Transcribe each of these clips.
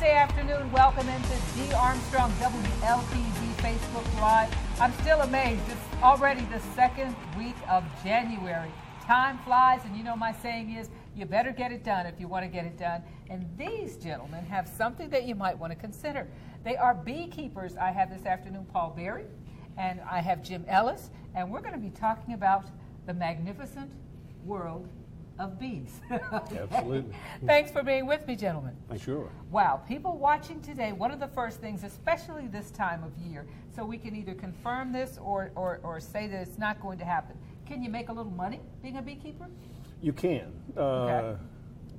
Thursday afternoon. Welcome into D. Armstrong WLTV Facebook Live. I'm still amazed. It's already the second week of January. Time flies, and you know my saying is, you better get it done if you want to get it done. And these gentlemen have something that you might want to consider. They are beekeepers. I have this afternoon Paul Berry, and I have Jim Ellis, and we're going to be talking about the magnificent world of bees. Absolutely. Thanks for being with me, gentlemen. Sure. Wow, people watching today, one of the first things, especially this time of year, so we can either confirm this or say that it's not going to happen. Can you make a little money being a beekeeper? You can. Okay.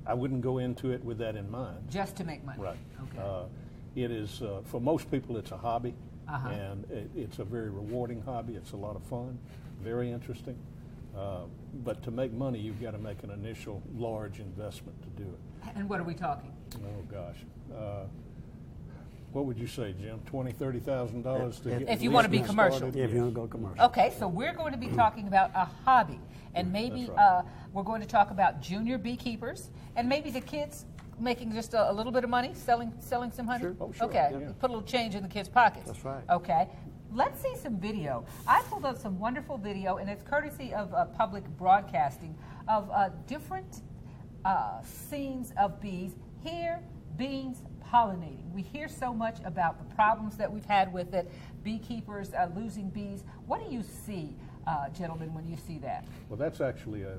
I wouldn't go into it with that in mind. Just to make money? Right. Okay. It is, for most people, it's a hobby, Uh-huh. and it's a very rewarding hobby. It's a lot of fun, very interesting. But to make money, you've got to make an initial large investment to do it. And what are we talking? Oh, gosh. What would you say, Jim? $20,000, $30,000 to get If you at want to least be commercial. started? Yeah, if you want to go commercial. Okay, so we're going to be talking about a hobby, and maybe That's right. we're going to talk about junior beekeepers, and maybe the kids making just a little bit of money, selling some honey. Sure. Oh, sure. Okay, Yeah. put a little change in the kids' pockets. That's right. Okay, let's see some video. I pulled up some wonderful video, and it's courtesy of public broadcasting of different scenes of bees here, bees pollinating. We hear so much about the problems that we've had with it, beekeepers losing bees. What do you see, gentlemen, when you see that? Well, that's actually a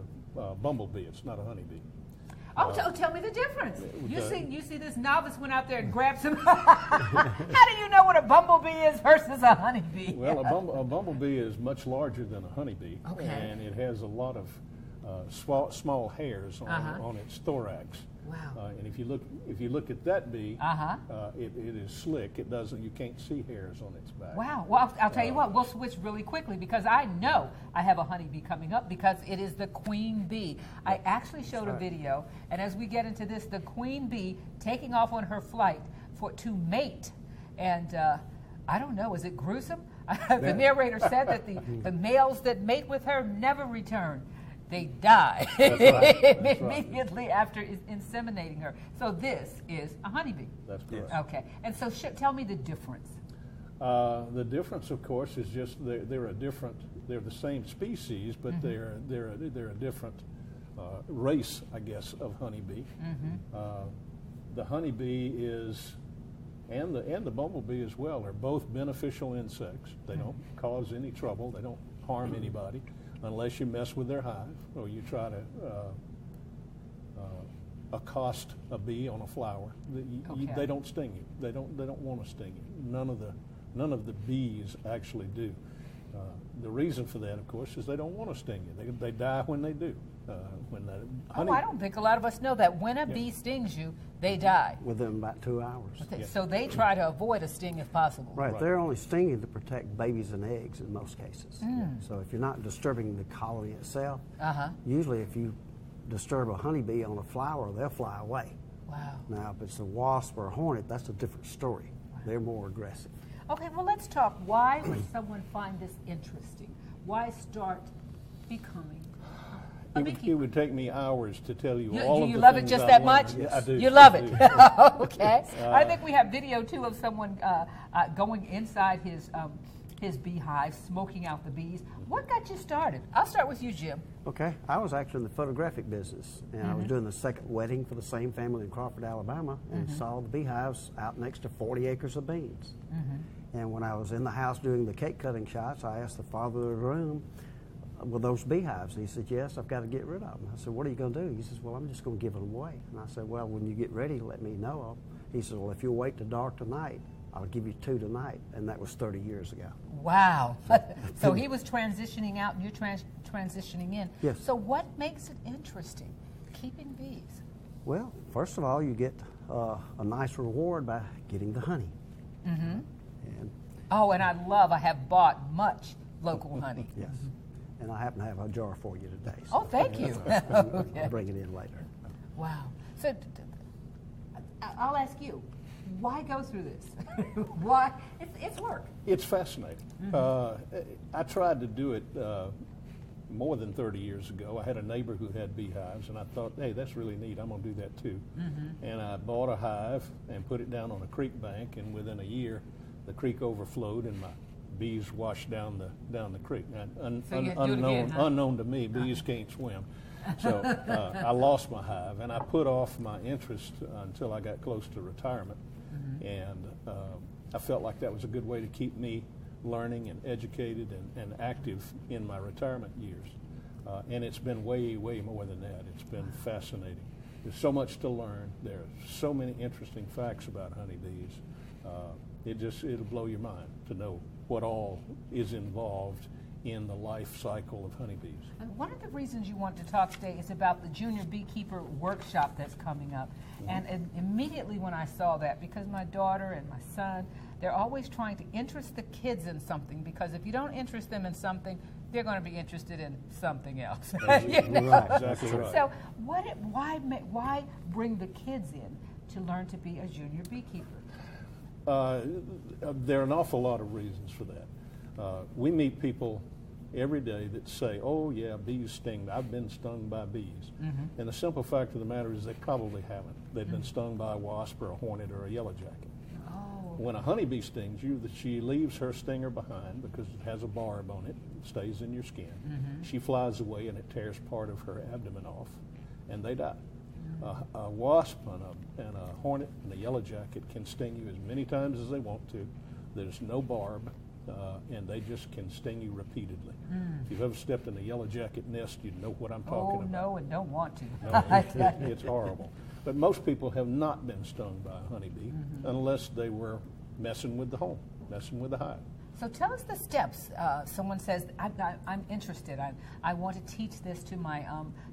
bumblebee. It's not a honeybee. Oh, tell me the difference. You the- see this novice went out there and grabbed some. How do you know what a bumblebee is versus a honeybee? Well, a bumblebee is much larger than a honeybee, Okay. and it has a lot of small hairs on its thorax. Wow. And if you look at that bee, Uh-huh. it is slick. It doesn't. You can't see hairs on its back. Wow. Well, I'll tell you what. We'll switch really quickly because I know I have a honeybee coming up because it is the queen bee. I actually showed a video, and as we get into this, the queen bee taking off on her flight to mate, and I don't know. Is it gruesome? The narrator said that the males that mate with her never return. They die That's right. immediately after inseminating her. So this is a honeybee. That's correct. Okay. And so tell me the difference. The difference, of course, is just they're a different. They're the same species, but Mm-hmm. they're a different race, I guess, of honeybee. Mm-hmm. The honeybee is, and the bumblebee as well, are both beneficial insects. They don't cause any trouble. They don't harm anybody unless you mess with their hive or you try to accost a bee on a flower. Okay. They don't sting you. They don't want to sting you. None of the bees actually do. The reason for that, of course, is they don't want to sting you. They die when they do. I don't think a lot of us know that when a bee stings you, they die. Within about 2 hours. Okay, so they try to avoid a sting if possible. Right, Right. they're only stinging to protect babies and eggs in most cases. So if you're not disturbing the colony itself, usually if you disturb a honeybee on a flower, they'll fly away. Wow. Now, if it's a wasp or a hornet, that's a different story. They're more aggressive. Okay, well, let's talk. Why would someone find this interesting? Why start becoming a It beekeeper? would take me hours to tell you Do all of you the love it things just I've that learned. much? Yeah, I do. You love I it. do. Okay. I think we have video too of someone going inside his beehive, smoking out the bees. What got you started? I'll start with you, Jim. Okay, I was actually in the photographic business, and I was doing the second wedding for the same family in Crawford, Alabama, and saw the beehives out next to 40 acres of beans. And when I was in the house doing the cake cutting shots, I asked the father of the room, "Were those beehives?" And he said, "Yes, I've got to get rid of them." I said, "What are you going to do?" He says, "Well, I'm just going to give them away." And I said, "Well, when you get ready, let me know." He said, "Well, if you'll wait till dark tonight, I'll give you 2 tonight." And that was 30 years ago. Wow. So he was transitioning out and you're transitioning in. Yes. So what makes it interesting, keeping bees? Well, first of all, you get a nice reward by getting the honey. And Oh, and I have bought much local honey. yes, and I happen to have a jar for you today. Oh, thank you. I'll bring it in later. Wow. So I'll ask you, why go through this? Why? It's work. It's fascinating. I tried to do it more than 30 years ago. I had a neighbor who had beehives, and I thought, hey, that's really neat. I'm going to do that too. And I bought a hive and put it down on a creek bank, and within a year, the creek overflowed and my bees washed down the creek. Unknown to me, bees can't swim. So I lost my hive, and I put off my interest until I got close to retirement. And I felt like that was a good way to keep me learning and educated and active in my retirement years. And it's been way, way more than that. It's been fascinating. There's so much to learn. There's so many interesting facts about honeybees. It'll blow your mind to know what all is involved in the life cycle of honeybees. And one of the reasons you want to talk today is about the Junior Beekeeper Workshop that's coming up. And immediately when I saw that, because my daughter and my son, they're always trying to interest the kids in something, because if you don't interest them in something, they're going to be interested in something else. You know? Right, exactly right. So why bring the kids in to learn to be a junior beekeeper? There are an awful lot of reasons for that. We meet people every day that say, oh yeah, bees sting. I've been stung by bees. And the simple fact of the matter is they probably haven't. They've been stung by a wasp or a hornet or a yellow jacket. When a honeybee stings you, she leaves her stinger behind because it has a barb on it. It stays in your skin. She flies away and it tears part of her abdomen off, and they die. A wasp and a hornet and a yellow jacket can sting you as many times as they want to. There's no barb, and they just can sting you repeatedly. If you've ever stepped in a yellow jacket nest, you know what I'm talking about. Oh, no, and don't want to. No, it's horrible. But most people have not been stung by a honeybee unless they were messing with the home, messing with the hive. So tell us the steps. Someone says, I'm interested. I want to teach this to my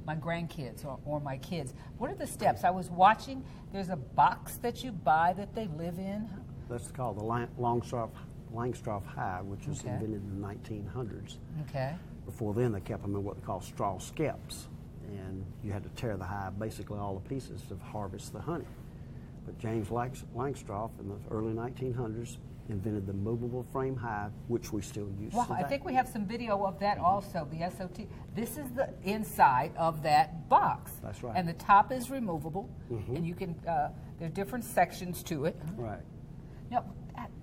grandkids or my kids. What are the steps? I was watching, there's a box that you buy that they live in. That's called the Langstroth hive, which was invented in the 1900s. Okay. Before then, they kept them in what they call straw skeps, and you had to tear the hive, basically all the pieces, to harvest the honey. But James Langstroth in the early 1900s invented the movable frame hive, which we still use Wow, today. I think we have some video of that also, the SOT. This is the inside of that box. That's right. And the top is removable, and you can, there are different sections to it. Right. Now,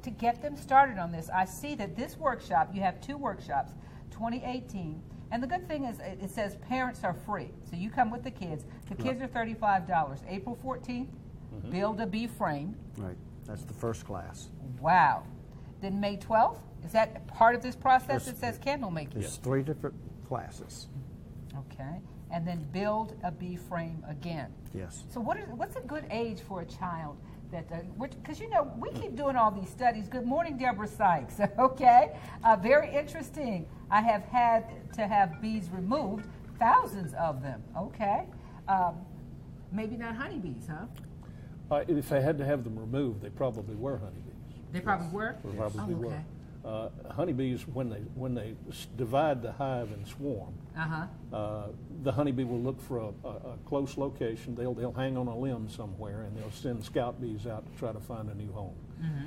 to get them started on this, I see that this workshop, you have 2 workshops, 2018, and the good thing is it says parents are free. So you come with the kids. The kids are $35. April 14th, build a bee frame. Right. That's the first class. Wow. Then May 12th, is that part of this process? It says candle making. There's 3 different classes. Okay. And then build a bee frame again. Yes. So what's a good age for a child? Because you know, we keep doing all these studies. Good morning, Deborah Sykes. Okay, very interesting. I have had to have bees removed, thousands of them. Okay, maybe not honeybees, huh? If they had to have them removed, they probably were honeybees. They probably were. They probably were. Okay. Honeybees, when they divide the hive and swarm, the honeybee will look for a close location. They'll hang on a limb somewhere, and they'll send scout bees out to try to find a new home.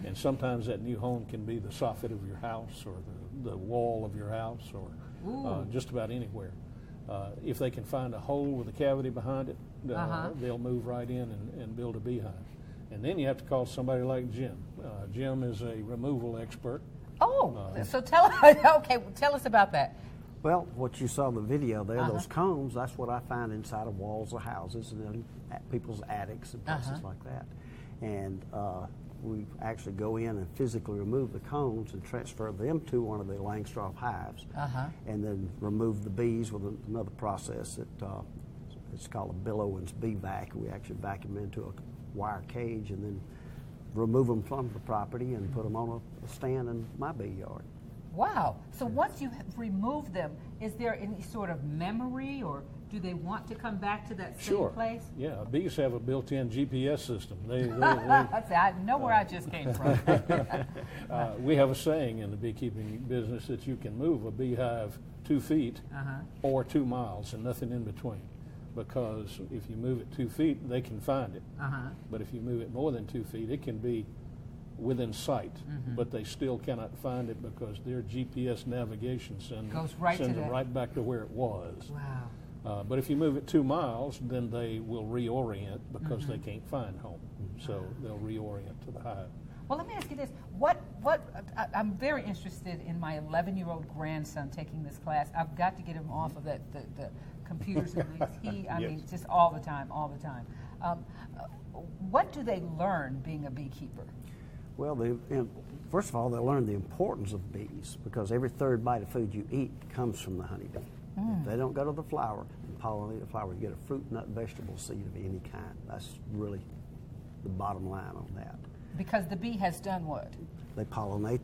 And sometimes that new home can be the soffit of your house, or the wall of your house, or just about anywhere. If they can find a hole with a cavity behind it, they'll move right in and build a beehive. And then you have to call somebody like Jim. Jim is a removal expert. Oh, so tell us about that. Well, what you saw in the video there, those combs, that's what I find inside of walls of houses and in people's attics and places like that. And we actually go in and physically remove the combs and transfer them to one of the Langstroth hives, and then remove the bees with another process that it's called a Billowens bee vac. We actually vacuum them into a wire cage and then remove them from the property and put them on a stand in my bee yard. Wow. So once you have removed them, is there any sort of memory, or do they want to come back to that same place? Yeah, bees have a built-in GPS system. I know where I just came from. We have a saying in the beekeeping business that you can move a beehive 2 feet or 2 miles and nothing in between. Because if you move it 2 feet, they can find it. But if you move it more than 2 feet, it can be within sight, but they still cannot find it because their GPS navigation sends them right back to where it was. Wow. But if you move it 2 miles, then they will reorient because they can't find home. So they'll reorient to the hive. Well, let me ask you this. I'm very interested in my 11-year-old grandson taking this class. I've got to get him off of the computers and things. I mean, just all the time. What do they learn being a beekeeper? Well, first of all, they'll learn the importance of bees because every third bite of food you eat comes from the honeybee. If they don't go to the flower and pollinate the flower, you get a fruit, nut, vegetable seed of any kind. That's really the bottom line on that. Because the bee has done what? They pollinate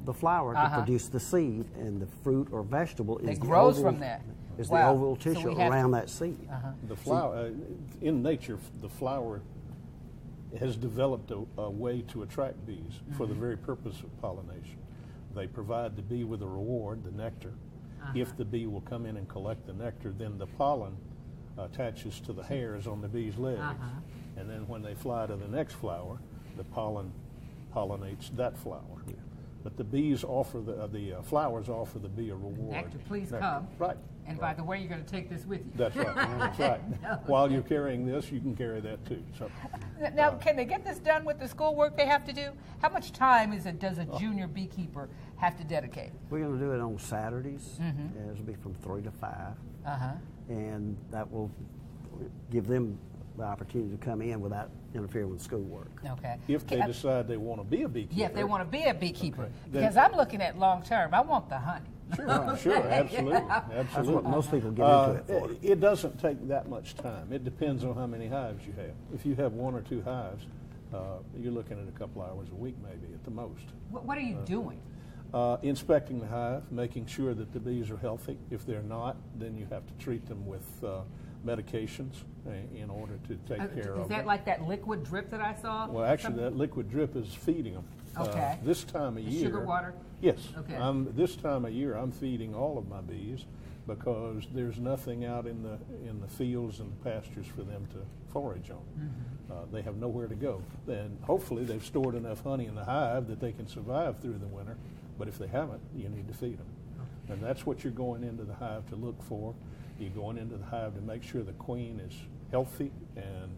the flower to produce the seed, and the fruit or vegetable is the grows oval, from that. Is Wow. the oval tissue around that seed. The flower, in nature, the flower has developed a way to attract bees for the very purpose of pollination. They provide the bee with a reward, the nectar. If the bee will come in and collect the nectar, then the pollen attaches to the hairs on the bee's legs. And then when they fly to the next flower, the pollen pollinates that flower. But the bees offer the flowers offer the bee a reward. Nectar, please come. Right. And by the way, you're going to take this with you. That's right. That's right. No. While you're carrying this, you can carry that too. So, Now, can they get this done with the schoolwork they have to do? How much time does a junior beekeeper have to dedicate? We're going to do it on Saturdays. It'll be from 3 to 5. And that will give them the opportunity to come in without interfering with schoolwork. Okay. if they decide they want to be a beekeeper. Yeah, if they want to be a beekeeper. Okay. Because I'm looking at long term. I want the honey. Sure, absolutely. That's what most people get into it for. It doesn't take that much time. It depends on how many hives you have. If you have 1 or 2 hives, you're looking at a couple hours a week maybe at the most. What are you doing? Inspecting the hive, making sure that the bees are healthy. If they're not, then you have to treat them with medications in order to take care of them. Is that like that liquid drip that I saw? Well, actually, that liquid drip is feeding them. Okay. This time of year. Sugar water? Yes. Okay. This time of year, I'm feeding all of my bees because there's nothing out in the fields and the pastures for them to forage on. They have nowhere to go. And hopefully, they've stored enough honey in the hive that they can survive through the winter. But if they haven't, you need to feed them. And that's what you're going into the hive to look for. You're going into the hive to make sure the queen is healthy and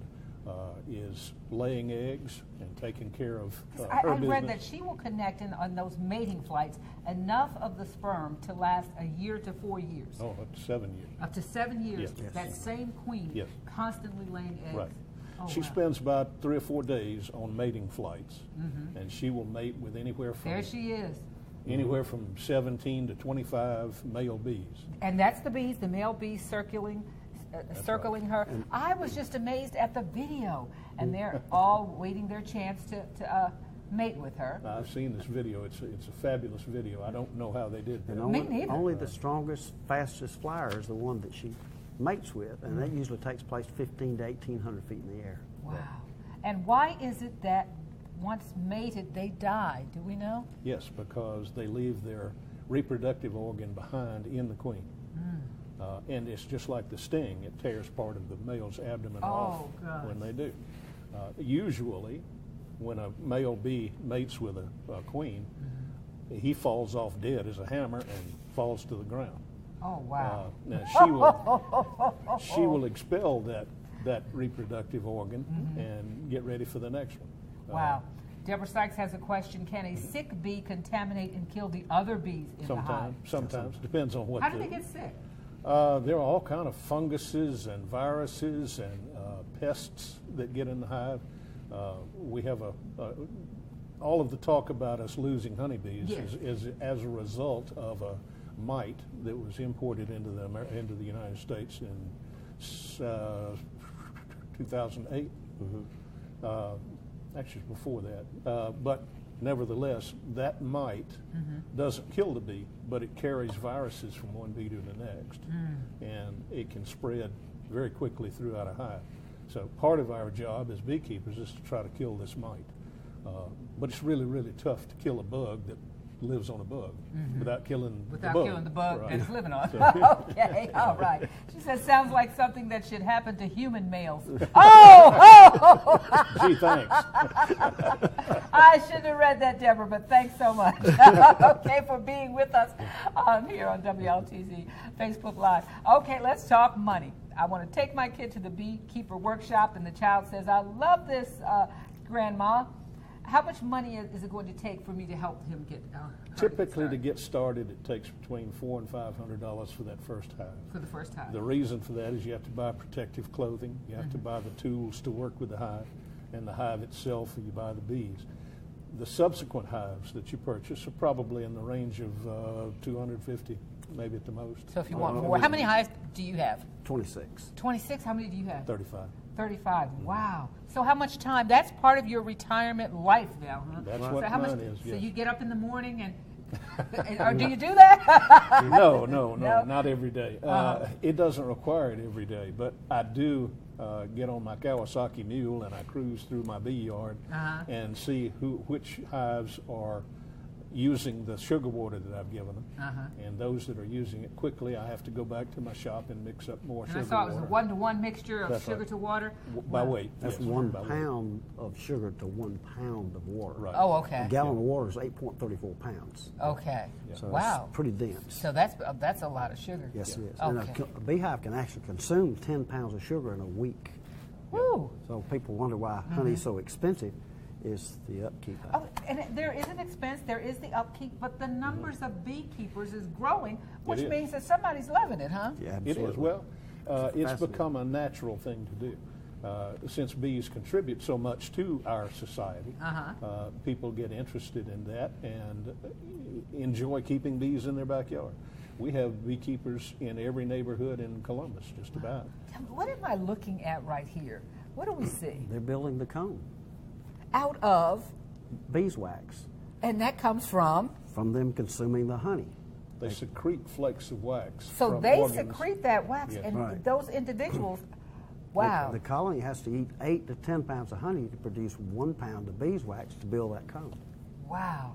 is laying eggs and taking care of her I business. read that she will connect on those mating flights enough of the sperm to last a year to 4 years. Oh, up to 7 years. Up to 7 years, Yes. that same queen Yes. constantly laying eggs. Right. Oh, She wow. spends about 3 or 4 days on mating flights, and she will mate with anywhere There she is. from 17 to 25 male bees. And that's the bees, the male bees circling her. I was just amazed at the video. And they're all waiting their chance to mate with her. I've seen this video. It's a fabulous video. I don't know how they did that. And Me neither. only the strongest, fastest flyer is the one that she mates with, and that usually takes place 15 to 1,800 feet in the air. Wow. And why is it that once mated, they die? Do we know? Yes, because they leave their reproductive organ behind in the queen. And it's just like the sting. It tears part of the male's abdomen off gosh. when they do. Usually, when a male bee mates with a queen, he falls off dead as a hammer and falls to the ground. Oh, wow. Now she will expel that reproductive organ and get ready for the next one. Wow. Deborah Sykes has a question. Can a sick bee contaminate and kill the other bees in the hive? Sometimes. Depends on what. How do they get sick? There are all kind of funguses and viruses and pests that get in the hive. We have all of the talk about us losing honeybees is as a result of a mite that was imported into the United States in 2008. Actually, before that. But nevertheless, that mite doesn't kill the bee, but it carries viruses from one bee to the next, and it can spread very quickly throughout a hive. So part of our job as beekeepers is to try to kill this mite. But it's really, really tough to kill a bug that lives on a bug without killing Without the bug. killing the bug Right. that it's living on. So- Okay, all right. She says, sounds like something that should happen to human males. Oh! Gee, thanks. I shouldn't have read that, Deborah, but thanks so much. Okay, for being with us here on WLTZ Facebook Live. Okay, let's talk money. I want to take my kid to the beekeeper workshop, and the child says, I love this, Grandma. How much money is it going to take for me to help him get Typically, to get started, it takes between $400 and $500 for that first hive. for the first time? The reason for that is you have to buy protective clothing, you have to buy the tools to work with the hive, and the hive itself, you buy the bees. The subsequent hives that you purchase are probably in the range of 250, maybe at the most. So if you want more, how many hives do you have? 26. 26. How many do you have? 35. 35. Wow. So how much time? That's part of your retirement life now, huh? That's so what how much, mine is, So yes. you get up in the morning and or do you do that? No, No? not every day. It doesn't require it every day, but I do get on my Kawasaki mule and I cruise through my bee yard and see which hives are using the sugar water that I've given them. And those that are using it quickly, I have to go back to my shop and mix up more And sugar I saw it was a water. 1-to-1 mixture of That's sugar right. to water. By weight. That's yes, 1 by weight. pound of sugar to 1 pound of water. Right. Oh, okay. A gallon of water is 8.34 pounds. Okay. So Wow. it's pretty dense. So that's a lot of sugar. Yes, it is. Okay. And a beehive can actually consume 10 pounds of sugar in a week. Woo. So people wonder why honey's so expensive. Is the upkeep. Oh, and there is an expense, there is the upkeep, but the numbers of beekeepers is growing, which is. means that somebody's loving it, huh? Yeah, It absolutely. is. Well, it's fascinating. become a natural thing to do. Since bees contribute so much to our society, people get interested in that and enjoy keeping bees in their backyard. We have beekeepers in every neighborhood in Columbus, just about. What am I looking at right here? What do we see? They're building the comb. Out of, Beeswax and that comes from, from them consuming the honey. They secrete flakes of wax. so from they organs. secrete that wax, Yes. and Right. those individuals, wow. The colony has to eat 8 to 10 pounds of honey to produce 1 pound of beeswax to build that comb. Wow.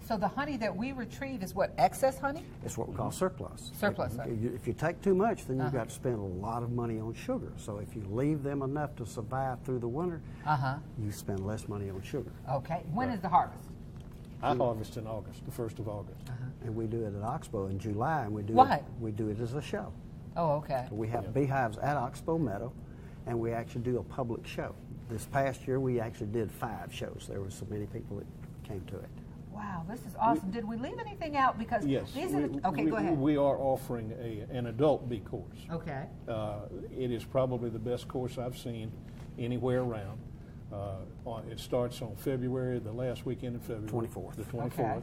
So the honey that we retrieve is what, excess honey? It's what we call surplus. Surplus honey. If you take too much, then you've got to spend a lot of money on sugar. So if you leave them enough to survive through the winter, you spend less money on sugar. Okay. When is the harvest? I harvest in August, the 1st of August. And we do it at Oxbow in July, and we do Why? we do it as a show. Oh, okay. We have beehives at Oxbow Meadow, and we actually do a public show. This past year, we actually did 5 shows. There were so many people that came to it. Wow, this is awesome. Did we leave anything out? Because Yes. these are the, okay, go ahead. We are offering an adult bee course. Okay. It is probably the best course I've seen anywhere around. It starts on February, the last weekend in February. 24th. The 24th.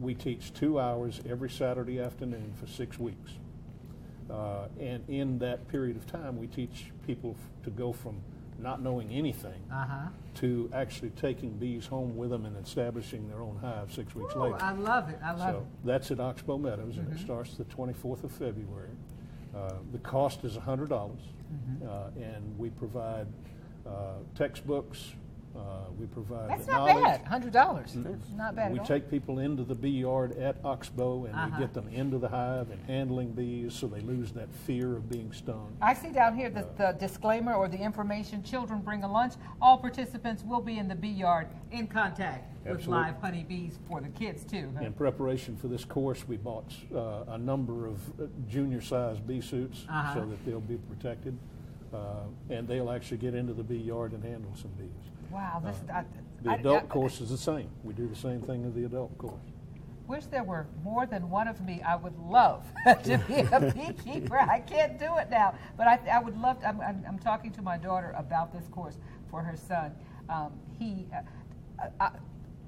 We teach 2 hours every Saturday afternoon for 6 weeks. And in that period of time, we teach people to go from not knowing anything to actually taking bees home with them and establishing their own hive 6 weeks Oh, later. I love it. I love So it. that's at Oxbow Meadows, and it starts the 24th of February. The cost is $100, and we provide textbooks. We provide That's the not knowledge. bad. $100. Not bad We at all. take people into the bee yard at Oxbow, and we get them into the hive and handling bees so they lose that fear of being stung. I see down here the disclaimer or the information, children bring a lunch. All participants will be in the bee yard in contact with Absolutely. live honeybees for the kids too. Huh? In preparation for this course, we bought a number of junior-sized bee suits so that they'll be protected, and they'll actually get into the bee yard and handle some bees. Wow, this The adult course is the same. We do the same thing as the adult course. Wish there were more than one of me. I would love to be a beekeeper. I can't do it now, but I would love to. I'm talking to my daughter about this course for her son.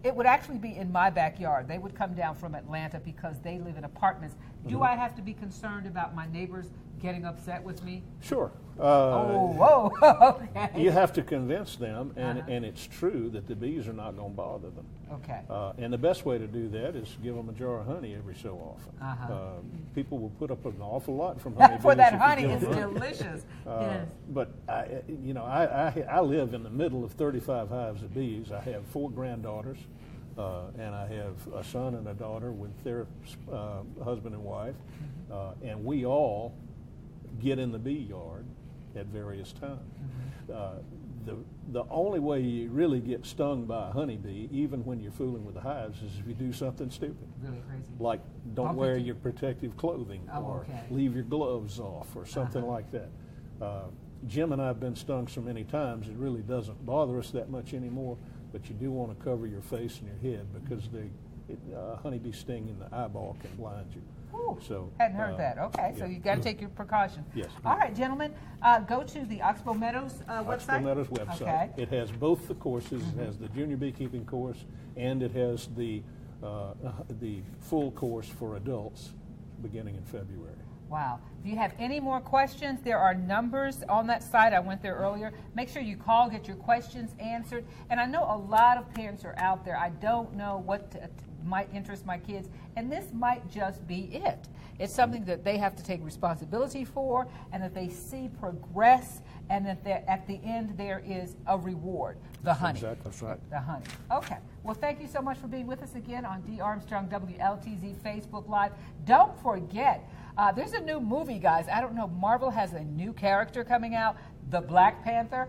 It would actually be in my backyard. They would come down from Atlanta because they live in apartments. Do I have to be concerned about my neighbors getting upset with me? Sure. Whoa, okay. You have to convince them, and it's true that the bees are not going to bother them. Okay. And the best way to do that is give them a jar of honey every so often. People will put up an awful lot from honey For bees that if you honey, give it's them honey. delicious. Yes. But I live in the middle of 35 hives of bees. I have 4 granddaughters. and I have a son and a daughter with their husband and wife, and we all get in the bee yard at various times. The only way you really get stung by a honeybee, even when you're fooling with the hives, is if you do something stupid. Really crazy. Like don't wear your protective clothing, or leave your gloves off, or something like that. Jim and I have been stung so many times, it really doesn't bother us that much anymore, but you do want to cover your face and your head because honeybee sting in the eyeball can blind you. Ooh, so hadn't heard that. Okay, so you got to take your precautions. Yes. All right, gentlemen, go to the Oxbow Meadows website. Oxbow Meadows website. Okay. It has both the courses. It has the junior beekeeping course, and it has the full course for adults beginning in February. Wow. If you have any more questions, there are numbers on that site. I went there earlier. Make sure you call, get your questions answered. And I know a lot of parents are out there. I don't know what might interest my kids, and this might just be it. It's something that they have to take responsibility for, and that they see progress, and that at the end there is a reward, the honey. Exactly. That's right. The honey. Okay. Well, thank you so much for being with us again on D. Armstrong WLTZ Facebook Live. Don't forget, there's a new movie, guys. I don't know, Marvel has a new character coming out, the Black Panther.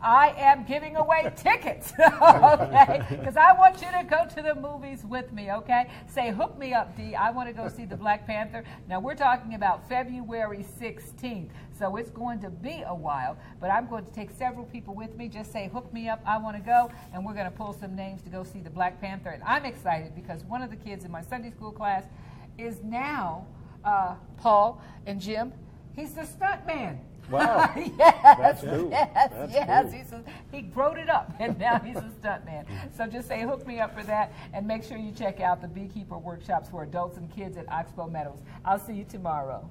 I am giving away tickets, okay? Because I want you to go to the movies with me, okay? Say, hook me up, D. I want to go see the Black Panther. Now, we're talking about February 16th, so it's going to be a while, but I'm going to take several people with me. Just say, hook me up, I want to go, and we're going to pull some names to go see the Black Panther. And I'm excited because one of the kids in my Sunday school class is now, Paul and Jim, he's the stunt man. Wow. Yes, That's cool. yes. Cool. He growed it up, and now he's a stunt man. So just say, hook me up for that, and make sure you check out the Beekeeper Workshops for adults and kids at Oxbow Meadows. I'll see you tomorrow.